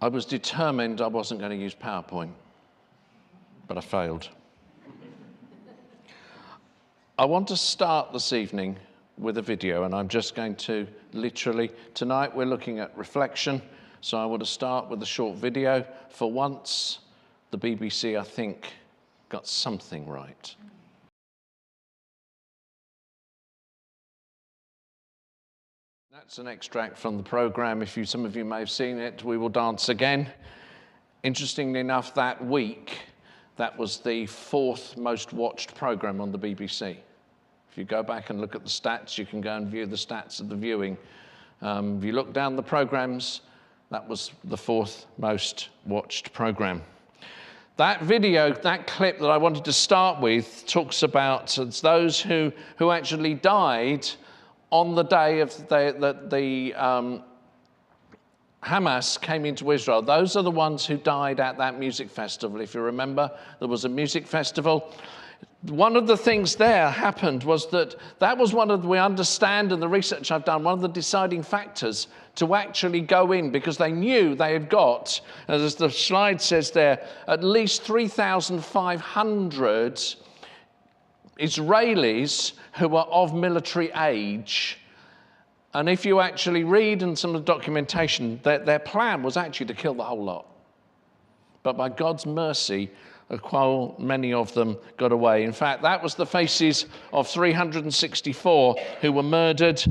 I was determined I wasn't going to use PowerPoint, but I failed. I want to start this evening with a video, and I'm just going to literally, tonight we're looking at reflection, so I want to start with a short video. For once, the BBC, I think, got something right. That's an extract from the programme. Some of you may have seen it, We Will Dance Again. Interestingly enough, that week, that was the 4th most watched programme on the BBC. If you go back and look at the stats, you can go and view the stats of the viewing. If you look down the programmes, that was the 4th most watched programme. That video, that clip that I wanted to start with, talks about those who actually died on the day that the Hamas came into Israel. Those are the ones who died at that music festival. If you remember, there was a music festival. One of the things there happened was that was one of, we understand in the research I've done, one of the deciding factors to actually go in, because they knew they had got, as the slide says there, at least 3,500 Israelis who were of military age. And if you actually read in some of the documentation, their plan was actually to kill the whole lot. But by God's mercy, quite many of them got away. In fact, that was the faces of 364 who were murdered,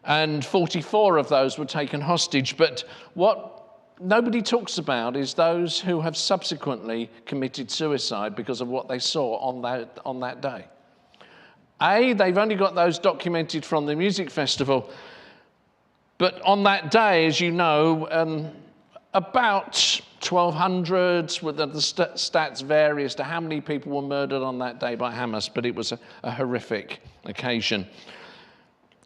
and 44 of those were taken hostage. But what nobody talks about is those who have subsequently committed suicide because of what they saw on that day. They've only got those documented from the music festival, but on that day, as you know, about 1,200, with the stats vary as to how many people were murdered on that day by Hamas, but it was a horrific occasion.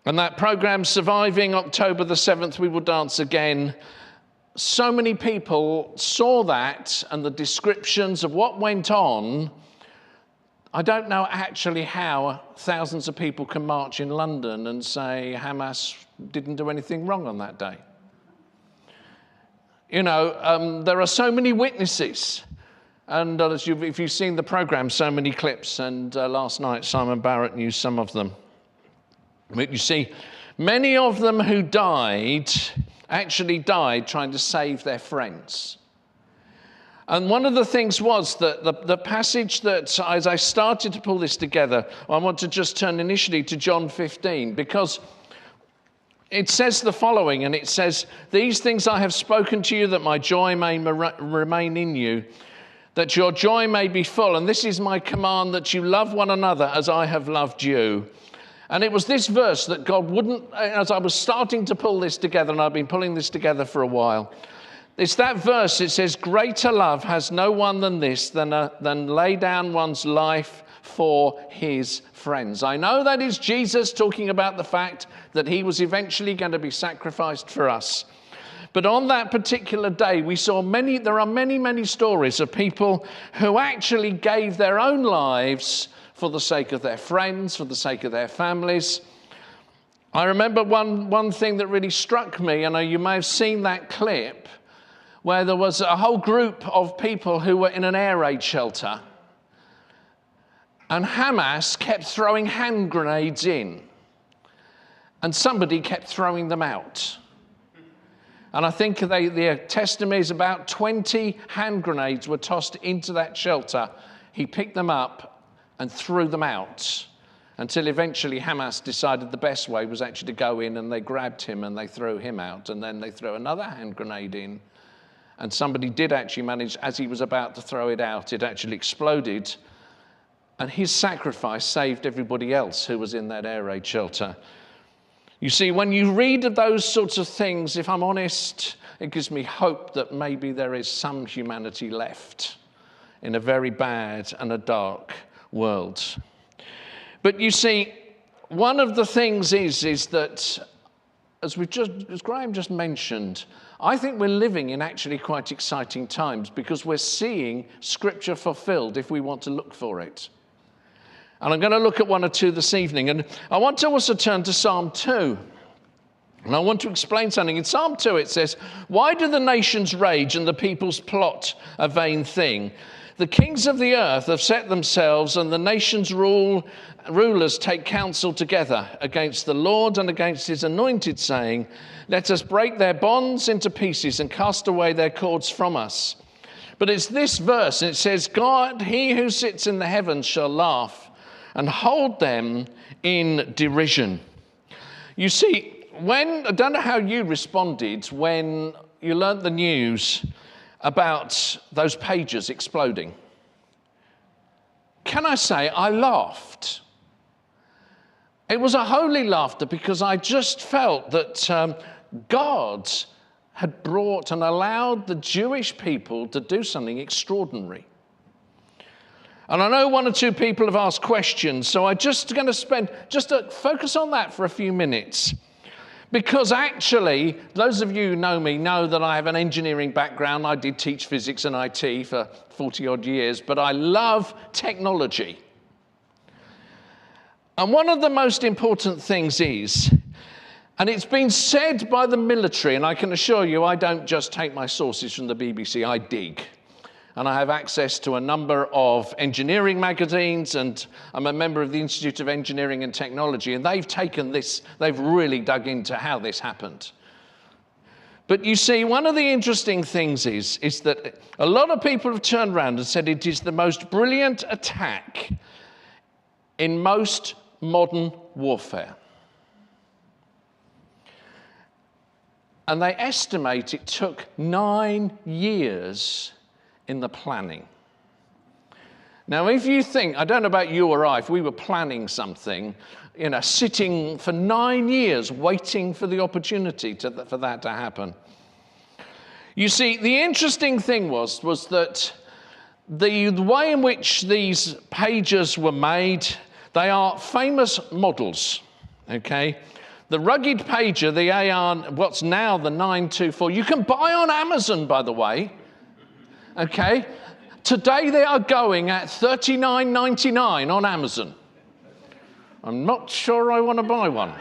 And that programme, Surviving October the 7th, We Will Dance Again, so many people saw that and the descriptions of what went on. I don't know actually how thousands of people can march in London and say Hamas didn't do anything wrong on that day. You know, there are so many witnesses. And if you've seen the programme, so many clips. And last night, Simon Barrett used some of them. But you see, many of them who died actually died trying to save their friends. And one of the things was that the passage that, as I started to pull this together, I want to just turn initially to John 15, because it says the following, and it says, "These things I have spoken to you, that my joy may remain in you, that your joy may be full. And this is my command, that you love one another as I have loved you." And it was this verse that God wouldn't, as I was starting to pull this together, and I've been pulling this together for a while, it's that verse. It says, "Greater love has no one than this, than lay down one's life for his friends." I know that is Jesus talking about the fact that he was eventually going to be sacrificed for us. But on that particular day, there are many stories of people who actually gave their own lives for the sake of their friends, for the sake of their families. I remember one thing that really struck me, and you may have seen that clip, where there was a whole group of people who were in an air raid shelter. And Hamas kept throwing hand grenades in. And somebody kept throwing them out. And I think the testimony is about 20 hand grenades were tossed into that shelter. He picked them up and threw them out, until eventually Hamas decided the best way was actually to go in, and they grabbed him and they threw him out. And then they threw another hand grenade in. And somebody did actually manage, as he was about to throw it out, it actually exploded. And his sacrifice saved everybody else who was in that air raid shelter. You see, when you read of those sorts of things, if I'm honest, it gives me hope that maybe there is some humanity left in a very bad and a dark world. But you see, one of the things is that, as Graham just mentioned, I think we're living in actually quite exciting times, because we're seeing Scripture fulfilled if we want to look for it. And I'm going to look at one or two this evening. And I want to also turn to Psalm 2. And I want to explain something. In Psalm 2 it says, "Why do the nations rage and the peoples plot a vain thing? The kings of the earth have set themselves, and the nations' rulers take counsel together against the Lord and against his anointed, saying, let us break their bonds into pieces and cast away their cords from us." But it's this verse, and it says, "God, he who sits in the heavens, shall laugh and hold them in derision." You see, I don't know how you responded when you learnt the news about those pages exploding. Can I say I laughed? It was a holy laughter because I just felt that God had brought and allowed the Jewish people to do something extraordinary. And I know one or two people have asked questions, so I'm just going to focus on that for a few minutes. Because actually, those of you who know me know that I have an engineering background. I did teach physics and IT for 40 odd years, but I love technology. And one of the most important things is, and it's been said by the military, and I can assure you I don't just take my sources from the BBC, I dig. And I have access to a number of engineering magazines, and I'm a member of the Institute of Engineering and Technology, and they've taken this, they've really dug into how this happened. But you see, one of the interesting things is that a lot of people have turned around and said it is the most brilliant attack in most modern warfare. And they estimate it took 9 years in the planning. Now, if you think, I don't know about you or I, if we were planning something, sitting for 9 years waiting for the opportunity for that to happen. You see, the interesting thing was that the way in which these pages were made, they are famous models, okay? The rugged pager, the AR, what's now the 924, you can buy on Amazon, by the way. Okay, today they are going at $39.99 on Amazon. I'm not sure I want to buy one.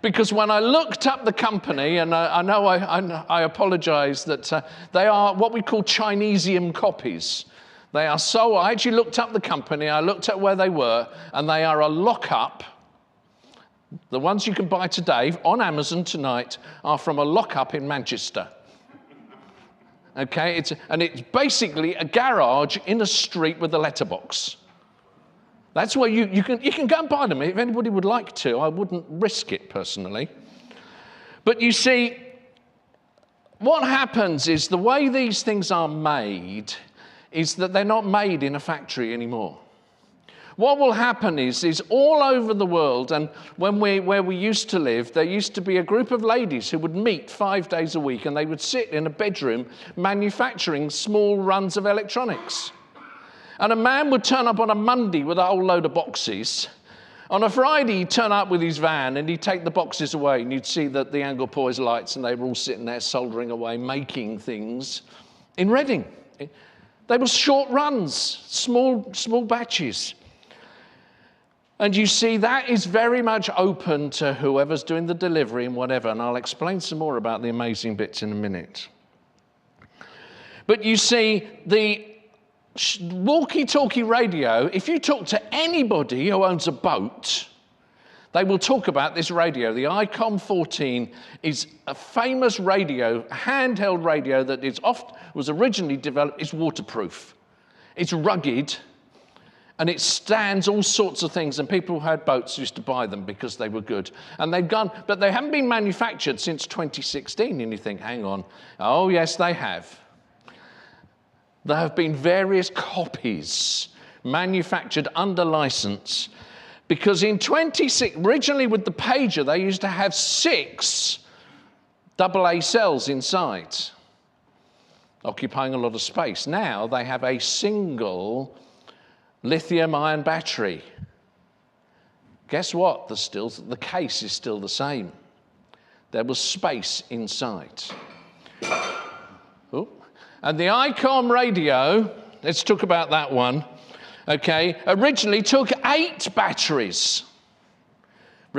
Because when I looked up the company, and I apologize that they are what we call Chinesium copies. I actually looked up the company, I looked at where they were, and they are a lock-up. The ones you can buy today on Amazon tonight are from a lock-up in Manchester. Okay, it's basically a garage in a street with a letterbox. That's where you can go and buy them if anybody would like to. I wouldn't risk it personally. But you see, what happens is the way these things are made is that they're not made in a factory anymore. What will happen is all over the world, and where we used to live, there used to be a group of ladies who would meet 5 days a week, and they would sit in a bedroom manufacturing small runs of electronics. And a man would turn up on a Monday with a whole load of boxes. On a Friday, he'd turn up with his van, and he'd take the boxes away, and you'd see that the angle poise lights, and they were all sitting there soldering away, making things in Reading. They were short runs, small batches. And you see, that is very much open to whoever's doing the delivery and whatever, and I'll explain some more about the amazing bits in a minute. But you see, the walkie-talkie radio, if you talk to anybody who owns a boat, they will talk about this radio. The Gomm 14 is a famous radio, a handheld radio that was originally developed, it's waterproof. It's rugged. And it stands all sorts of things, and people who had boats used to buy them because they were good. And they've gone, but they haven't been manufactured since 2016, and you think, hang on. Oh, yes, they have. There have been various copies manufactured under license, because in originally with the pager, they used to have 6 AA cells inside, occupying a lot of space. Now they have a single lithium-ion battery. Guess what? The case is still the same. There was space inside. Ooh. And the Gomm radio, let's talk about that one, okay, originally took 8 batteries.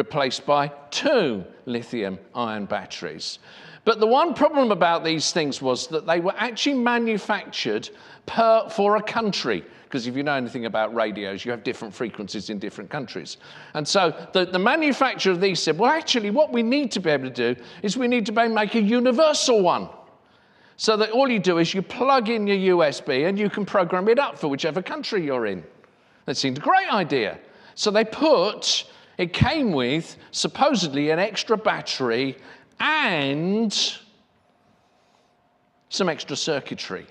replaced by 2 lithium-ion batteries. But the one problem about these things was that they were actually manufactured for a country, because if you know anything about radios, you have different frequencies in different countries. And so the manufacturer of these said, well, actually, what we need to be able to do is we need to make a universal one, so that all you do is you plug in your USB and you can program it up for whichever country you're in. That seemed a great idea. So it came with supposedly an extra battery and some extra circuitry.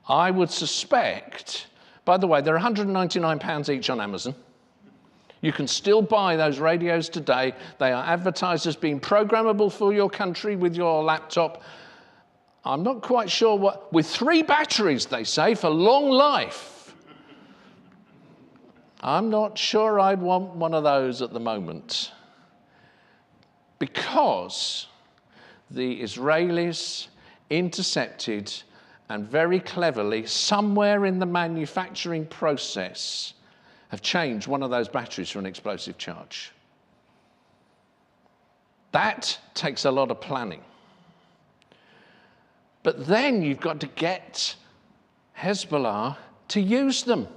I would suspect, by the way, they're £199 each on Amazon. You can still buy those radios today. They are advertised as being programmable for your country with your laptop. I'm not quite sure with 3 batteries, they say, for long life. I'm not sure I'd want one of those at the moment, because the Israelis intercepted and very cleverly, somewhere in the manufacturing process, have changed one of those batteries for an explosive charge. That takes a lot of planning. But then you've got to get Hezbollah to use them.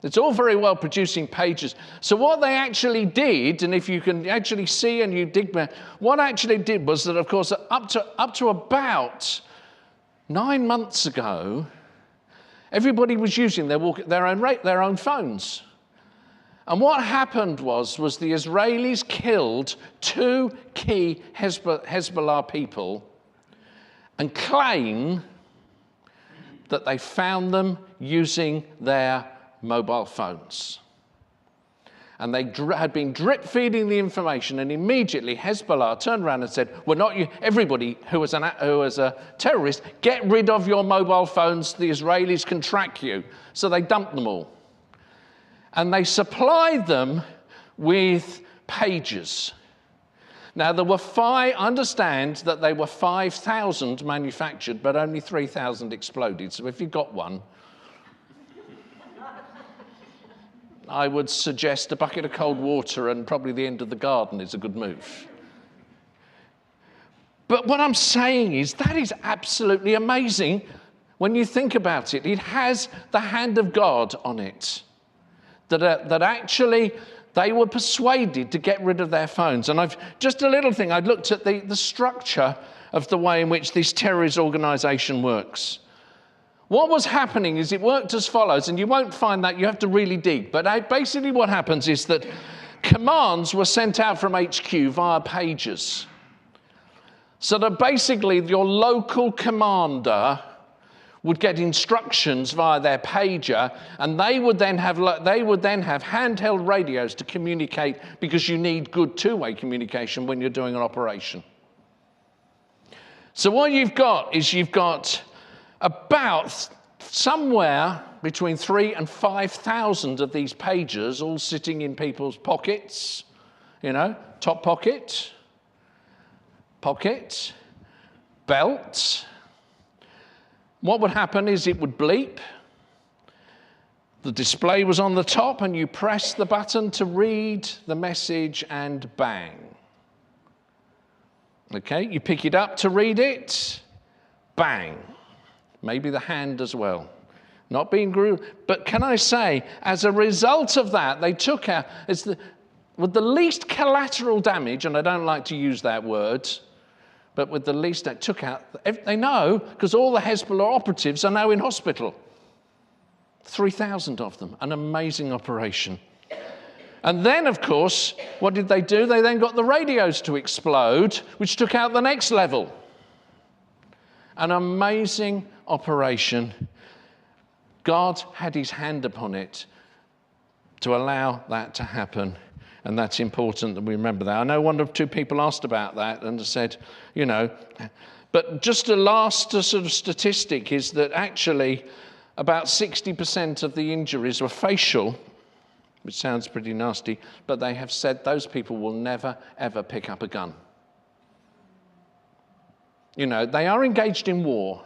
It's all very well producing pages. So what they actually did, and if you can actually see and you dig back, what actually did was that, of course, up to about 9 months ago, everybody was using their own phones. And what happened was the Israelis killed 2 key Hezbollah people and claim that they found them using their mobile phones. And they had been drip feeding the information, and immediately Hezbollah turned around and said, "We're not you. Everybody who was a terrorist, get rid of your mobile phones. The Israelis can track you." So they dumped them all, and they supplied them with pages. Now understand that there were 5,000 manufactured, but only 3,000 exploded. So if you got one, I would suggest a bucket of cold water and probably the end of the garden is a good move. But what I'm saying is that is absolutely amazing when you think about it. It has the hand of God on it. That actually they were persuaded to get rid of their phones. And just a little thing, I'd looked at the structure of the way in which this terrorist organization works. What was happening is it worked as follows, and you won't find that, you have to really dig. But basically what happens is that commands were sent out from HQ via pages. So that basically your local commander would get instructions via their pager, and they would then have handheld radios to communicate, because you need good two-way communication when you're doing an operation. So what you've got about somewhere between 3,000 and 5,000 of these pagers all sitting in people's pockets, top pocket, belt. What would happen is it would bleep. The display was on the top, and you press the button to read the message, and bang. Okay, you pick it up to read it, bang. Maybe the hand as well. Not being grooved. But can I say, as a result of that, they took out, with the least collateral damage, and I don't like to use that word, but with the least, they took out, they know, because all the Hezbollah operatives are now in hospital. 3,000 of them, an amazing operation. And then, of course, what did they do? They then got the radios to explode, which took out the next level. An amazing operation. God had his hand upon it to allow that to happen. And that's important that we remember that. I know one or two people asked about that and said, but just a last sort of statistic is that actually about 60% of the injuries were facial, which sounds pretty nasty, but they have said those people will never, ever pick up a gun. They are engaged in war.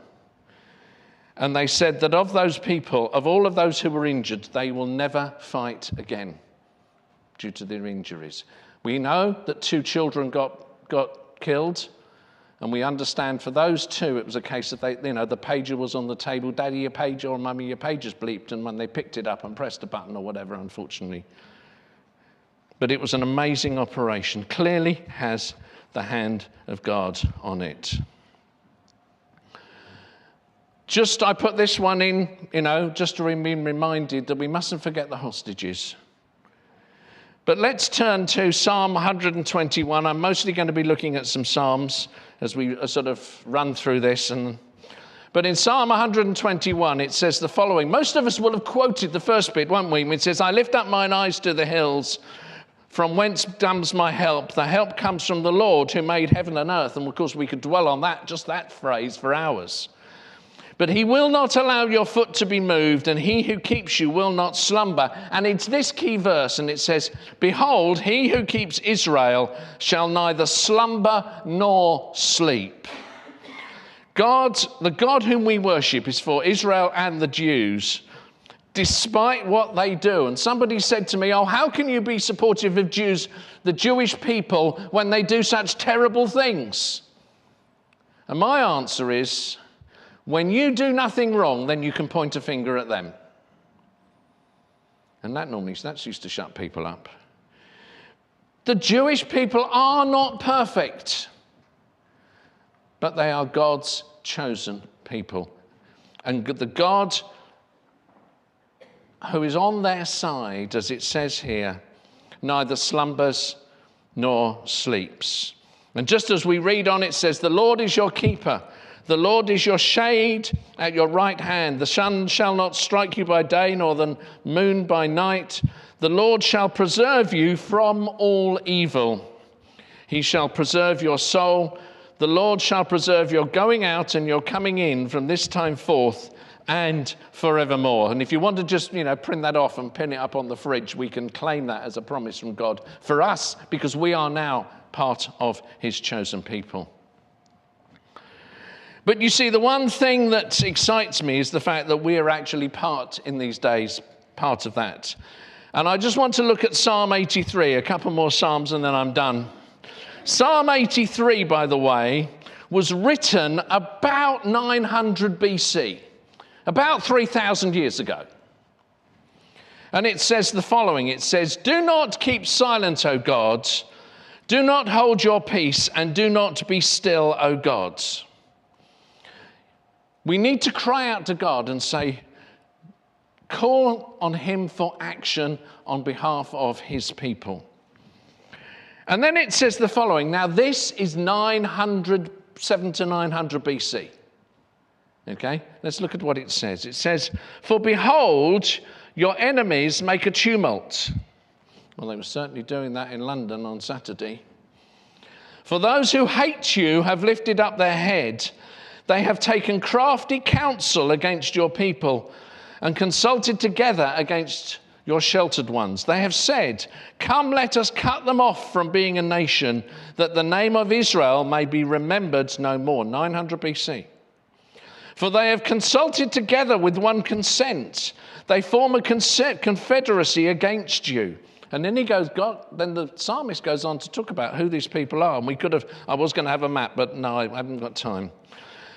And they said that of those people, of all of those who were injured, they will never fight again due to their injuries. We know that 2 children got killed, and we understand for those 2, it was a case of the pager was on the table, Daddy, your pager, or Mummy, your pager's bleeped, and when they picked it up and pressed a button or whatever, unfortunately. But it was an amazing operation. Clearly has the hand of God on it. I put this one in, just to be reminded that we mustn't forget the hostages. But let's turn to Psalm 121. I'm mostly going to be looking at some Psalms as we sort of run through this. But in Psalm 121, it says the following. Most of us will have quoted the first bit, won't we? It says, I lift up mine eyes to the hills, from whence comes my help? The help comes from the Lord who made heaven and earth. And of course, we could dwell on just that phrase for hours. But he will not allow your foot to be moved, and he who keeps you will not slumber. And it's this key verse, and it says, behold, he who keeps Israel shall neither slumber nor sleep. The God whom we worship is for Israel and the Jews, despite what they do. And somebody said to me, how can you be supportive of the Jewish people, when they do such terrible things? And my answer is, when you do nothing wrong, then you can point a finger at them. And that's used to shut people up. The Jewish people are not perfect, but they are God's chosen people. And the God who is on their side, as it says here, neither slumbers nor sleeps. And just as we read on, it says, the Lord is your keeper. The Lord is your shade at your right hand. The sun shall not strike you by day, nor the moon by night. The Lord shall preserve you from all evil. He shall preserve your soul. The Lord shall preserve your going out and your coming in from this time forth and forevermore. And if you want to just, print that off and pin it up on the fridge, we can claim that as a promise from God for us, because we are now part of his chosen people. But you see, the one thing that excites me is the fact that we are actually part of that. And I just want to look at Psalm 83, a couple more Psalms, and then I'm done. Psalm 83, by the way, was written about 900 BC, about 3,000 years ago. And it says the following. It says, do not keep silent, O God. Do not hold your peace, and do not be still, O God. We need to cry out to God and say, call on him for action on behalf of his people. And then it says the following. Now, this is 7 to 900 BC. Okay, let's look at what it says. It says, for behold, your enemies make a tumult. Well, they were certainly doing that in London on Saturday. For those who hate you have lifted up their head. They have taken crafty counsel against your people and consulted together against your sheltered ones. They have said, come, let us cut them off from being a nation, that the name of Israel may be remembered no more. 900 BC. For they have consulted together with one consent. They form a confederacy against you. And then then the psalmist goes on to talk about who these people are. And I was going to have a map, but no, I haven't got time.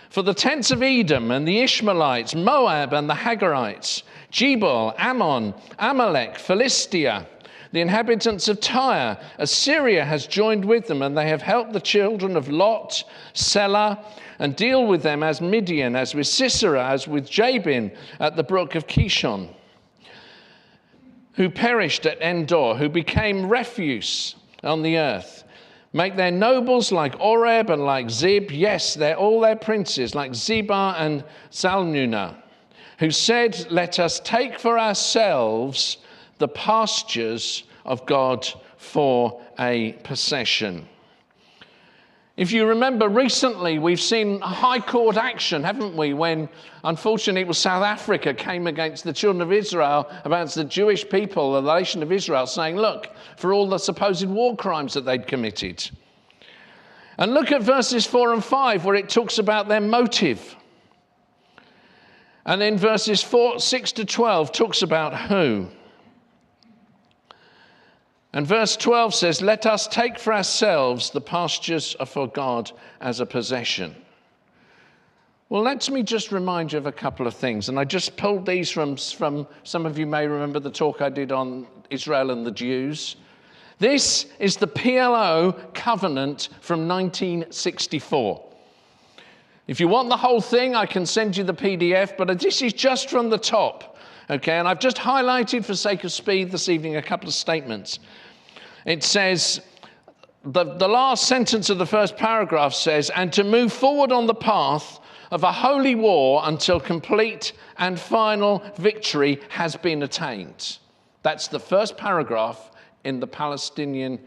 For the tents of Edom and the Ishmaelites, Moab and the Hagarites, Jebel, Ammon, Amalek, Philistia, the inhabitants of Tyre, Assyria has joined with them, and they have helped the children of Lot, Selah, and deal with them as Midian, as with Sisera, as with Jabin at the brook of Kishon, who perished at Endor, who became refuse on the earth. Make their nobles like Oreb and like Zeb, yes, all their princes, like Zebah and Zalmunna, who said, let us take for ourselves the pastures of God for a possession. If you remember, recently we've seen high court action, haven't we, when unfortunately it was South Africa came against the children of Israel, against the Jewish people, the nation of Israel, saying, look, for all the supposed war crimes that they'd committed. And look at verses 4 and 5, where it talks about their motive. And then verses 6 to 12 talks about who. And verse 12 says, let us take for ourselves the pastures for God as a possession. Well, let me just remind you of a couple of things. And I just pulled these from some of you may remember the talk I did on Israel and the Jews. This is the PLO covenant from 1964. If you want the whole thing, I can send you the PDF, but this is just from the top. Okay, and I've just highlighted, for sake of speed this evening, a couple of statements. It says, the last sentence of the first paragraph says, and to move forward on the path of a holy war until complete and final victory has been attained. That's the first paragraph in the Palestinian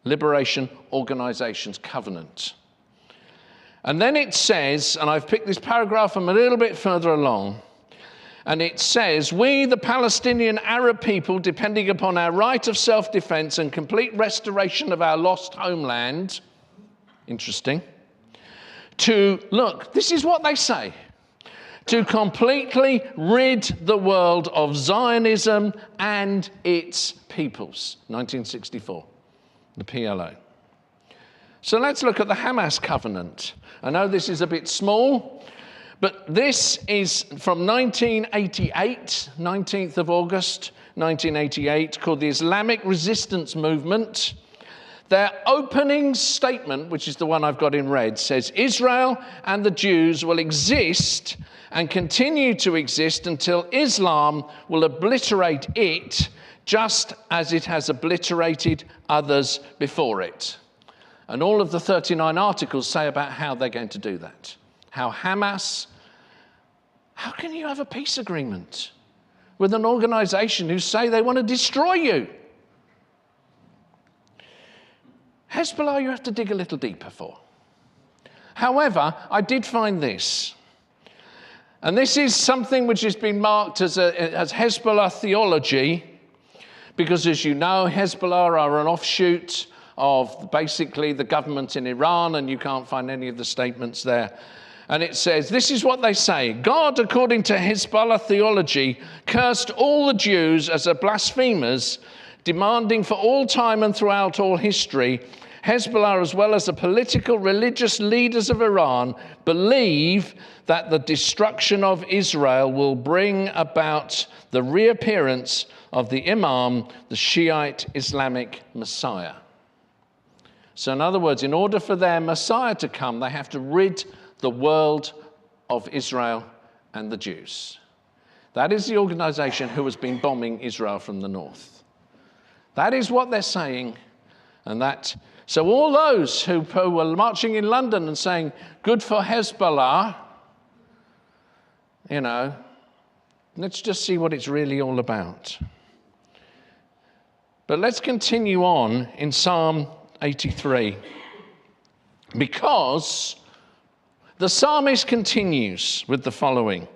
Liberation Organization's covenant. And then it says, and I've picked this paragraph from a little bit further along, and it says, we, the Palestinian Arab people, depending upon our right of self-defense and complete restoration of our lost homeland, interesting, look, this is what they say, to completely rid the world of Zionism and its peoples. 1964, the PLO. So let's look at the Hamas covenant. I know this is a bit small, but this is from 1988, 19th of August, 1988, called the Islamic Resistance Movement. Their opening statement, which is the one I've got in red, says, Israel and the Jews will exist and continue to exist until Islam will obliterate it, just as it has obliterated others before it. And all of the 39 articles say about how they're going to do that. How Hamas, how can you have a peace agreement with an organization who say they want to destroy you? Hezbollah you have to dig a little deeper for. However, I did find this. And this is something which has been marked as Hezbollah theology, because as you know, Hezbollah are an offshoot of basically the government in Iran, and you can't find any of the statements there. And it says, this is what they say. God, according to Hezbollah theology, cursed all the Jews as blasphemers, demanding for all time and throughout all history. Hezbollah, as well as the political religious leaders of Iran, believe that the destruction of Israel will bring about the reappearance of the Imam, the Shiite Islamic Messiah. So in other words, in order for their Messiah to come, they have to rid the world of Israel and the Jews. That is the organization who has been bombing Israel from the north. That is what they're saying. So all those who were marching in London and saying, good for Hezbollah, let's just see what it's really all about. But let's continue on in Psalm 83, because the psalmist continues with the following.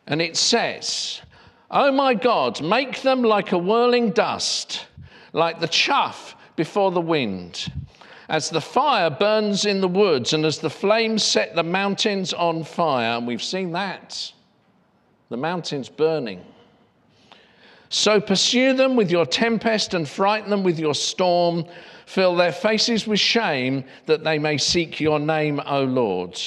And it says, "O my God, make them like a whirling dust, like the chaff before the wind. As the fire burns in the woods, and as the flames set the mountains on fire." And we've seen that, the mountains burning. "So pursue them with your tempest and frighten them with your storm. Fill their faces with shame, that they may seek your name, O Lord.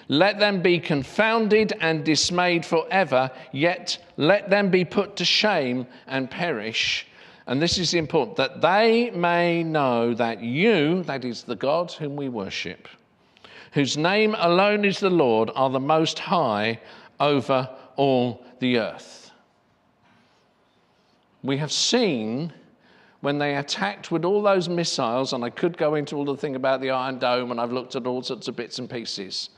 Let them be confounded and dismayed forever, yet let them be put to shame and perish." And this is important, "that they may know that you," that is the God whom we worship, "whose name alone is the Lord, are the most high over all the earth." We have seen when they attacked with all those missiles, and I could go into all the thing about the Iron Dome, and I've looked at all sorts of bits and pieces.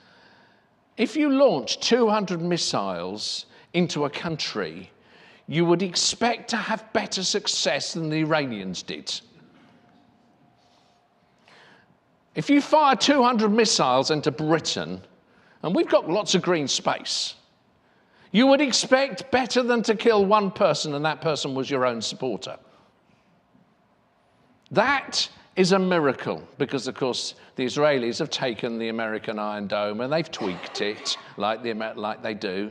If you launch 200 missiles into a country, you would expect to have better success than the Iranians did. If you fire 200 missiles into Britain, and we've got lots of green space, you would expect better than to kill one person, and that person was your own supporter. That is a miracle because, of course, the Israelis have taken the American Iron Dome and they've tweaked it like they do.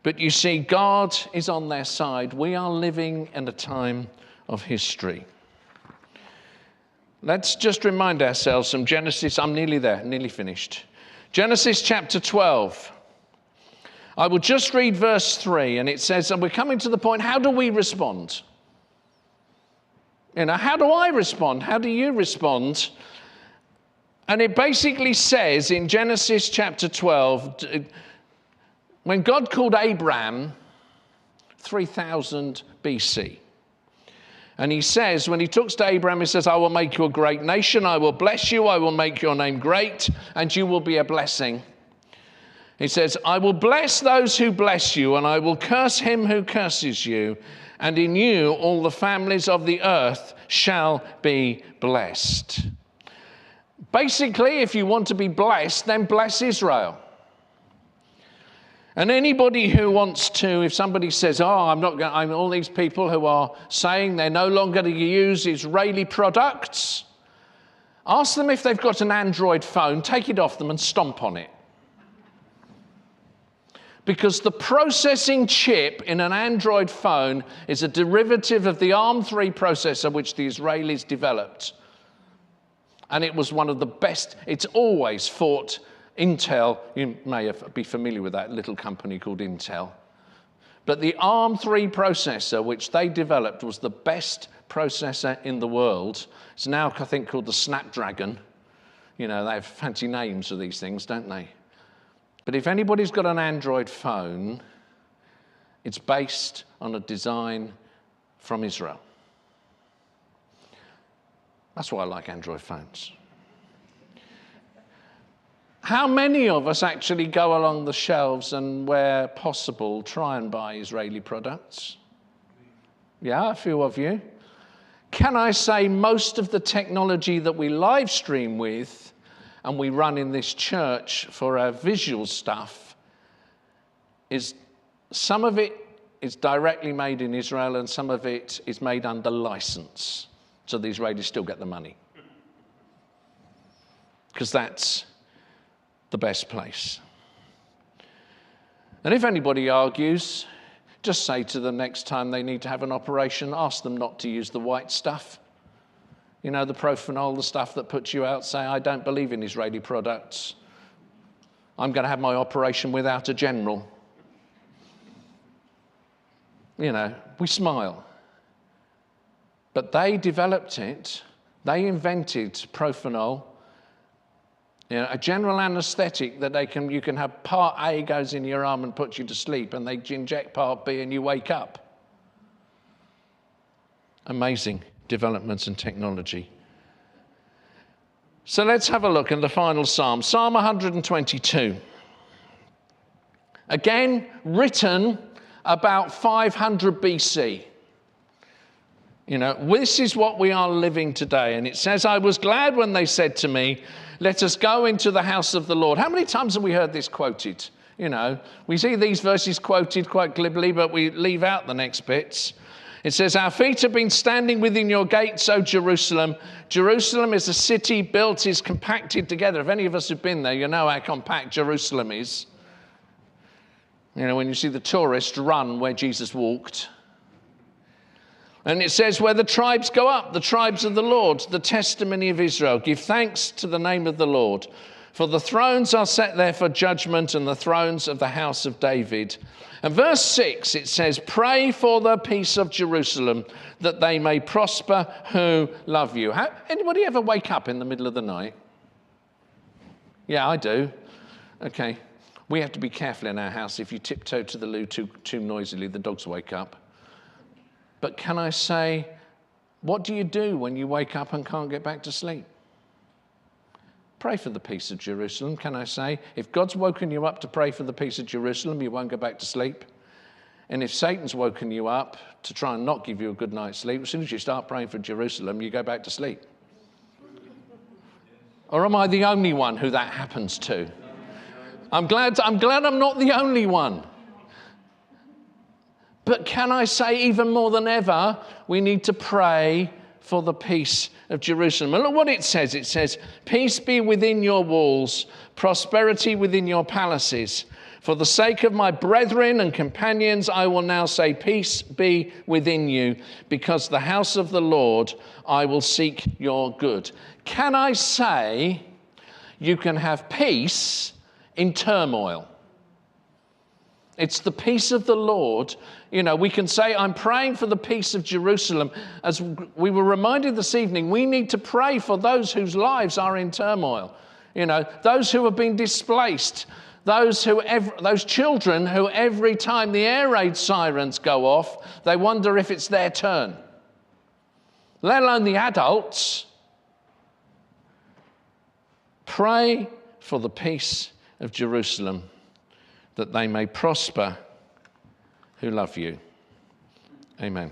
But you see, God is on their side. We are living in a time of history. Let's just remind ourselves from Genesis. I'm nearly there, nearly finished. Genesis chapter 12. I will just read verse 3, and it says, and we're coming to the point, how do we respond? How do I respond? How do you respond? And it basically says in Genesis chapter 12, when God called Abraham, 3000 BC. And he says, when he talks to Abraham, he says, I will make you a great nation. I will bless you. I will make your name great, and you will be a blessing. He says, I will bless those who bless you, and I will curse him who curses you. And in you all the families of the earth shall be blessed. Basically, if you want to be blessed, then bless Israel. And anybody who wants to, if somebody says, I'm all these people who are saying they're no longer going to use Israeli products, ask them if they've got an Android phone, take it off them and stomp on it. Because the processing chip in an Android phone is a derivative of the ARM3 processor which the Israelis developed. And it was one of the best. It's always fought Intel. You may be familiar with that little company called Intel. But the ARM3 processor which they developed was the best processor in the world. It's now, I think, called the Snapdragon. They have fancy names for these things, don't they? But if anybody's got an Android phone, it's based on a design from Israel. That's why I like Android phones. How many of us actually go along the shelves and, where possible, try and buy Israeli products? Yeah, a few of you. Can I say most of the technology that we live stream with and we run in this church for our visual stuff, some of it is directly made in Israel and some of it is made under license. So the Israelis still get the money. Because that's the best place. And if anybody argues, just say to them next time they need to have an operation, ask them not to use the white stuff. The propanol, the stuff that puts you out, say, I don't believe in Israeli products. I'm going to have my operation without a general. We smile. But they developed it. They invented propanol, a general anesthetic that you can have part A goes in your arm and puts you to sleep, and they inject part B and you wake up. Amazing developments in technology. So let's have a look in the final Psalm, Psalm 122. Again, written about 500 BC. This is what we are living today. And it says, I was glad when they said to me, let us go into the house of the Lord. How many times have we heard this quoted? We see these verses quoted quite glibly, but we leave out the next bits. It says, our feet have been standing within your gates, O Jerusalem. Jerusalem is a city built, is compacted together. If any of us have been there, you know how compact Jerusalem is. When you see the tourists run where Jesus walked. And it says, where the tribes go up, the tribes of the Lord, the testimony of Israel. Give thanks to the name of the Lord. For the thrones are set there for judgment, and the thrones of the house of David. And verse 6, it says, pray for the peace of Jerusalem, that they may prosper who love you. Anybody ever wake up in the middle of the night? Yeah, I do. Okay. We have to be careful in our house. If you tiptoe to the loo too noisily, the dogs wake up. But can I say, what do you do when you wake up and can't get back to sleep? Pray for the peace of Jerusalem, can I say? If God's woken you up to pray for the peace of Jerusalem, you won't go back to sleep. And if Satan's woken you up to try and not give you a good night's sleep, as soon as you start praying for Jerusalem, you go back to sleep. Or am I the only one who that happens to? I'm glad I'm not the only one. But can I say, even more than ever, we need to pray for the peace of Jerusalem. And look what it says. It says, peace be within your walls, prosperity within your palaces. For the sake of my brethren and companions, I will now say, peace be within you, because the house of the Lord, I will seek your good. Can I say you can have peace in turmoil? It's the peace of the Lord. You know, we can say, I'm praying for the peace of Jerusalem. As we were reminded this evening, we need to pray for those whose lives are in turmoil. You know, those who have been displaced, those children who every time the air raid sirens go off, they wonder if it's their turn. Let alone the adults. Pray for the peace of Jerusalem, that they may prosper who love you. Amen.